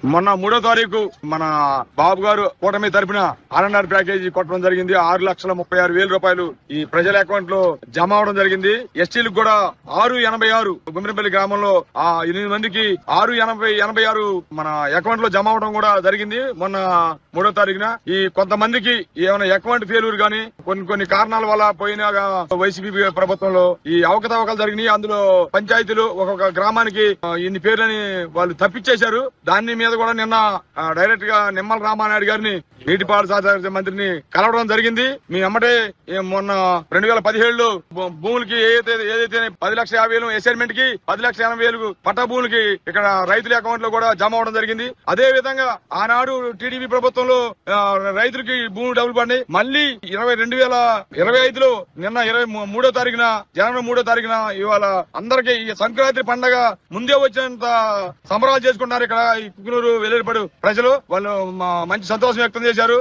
మొన్న 3వ తారీఖు మన బాబు గారు కూటమి తరపున R&R ప్యాకేజీ కొట్టడం జరిగింది. 6,36,000 రూపాయలు ఈ ప్రజల అకౌంట్ లో జమ అవడం జరిగింది. ఎస్టీలకు కూడా 686 గుమ్మిరంపల్లి గ్రామంలో 8 మందికి 686 మన అకౌంట్ లో జమ అవడం కూడా జరిగింది. మొన్న 3వ తారీఖున ఈ కొంతమందికి ఏమైనా అకౌంట్ ఫెయిల్యూర్ గానీ కొన్ని కారణాల వల్ల పోయిన వైసీపీ ప్రభుత్వంలో ఈ అవకతవకలు జరిగినాయి. అందులో పంచాయతీలు ఒక్కొక్క గ్రామానికి ఇన్ని పేర్లని వాళ్ళు తప్పించేశారు. దాని మీద కూడా నిన్న డైరెక్ట్ గా నిమ్మల రామానాయుడు గారిని నీటిపారుదల శాఖ మంత్రిని కలవడం జరిగింది. మీ అమ్మటే మొన్న 2017లో భూములకి ఏదైతే 10,50,000 అసైన్మెంట్ కి 10,80,000 పట్టా భూములకి ఇక్కడ రైతుల అకౌంట్ లో కూడా జమ అవడం జరిగింది. అదే విధంగా ఆనాడు టీడీపీ ప్రభుత్వంలో రైతులకి భూములు డబ్బులు పడినాయి. మళ్ళీ 2025లో నిన్న 23వ తారీఖున జనవరి 3వ తారీఖున ఇవాళ అందరికి ఈ సంక్రాంతి పండగ ముందే వచ్చినంత సంబరాలు చేసుకుంటున్నారు. ఇక్కడ ఈ కుకునూరు వెల్లుల్లిపాడు ప్రజలు వాళ్ళు మంచి సంతోషం వ్యక్తం చేశారు.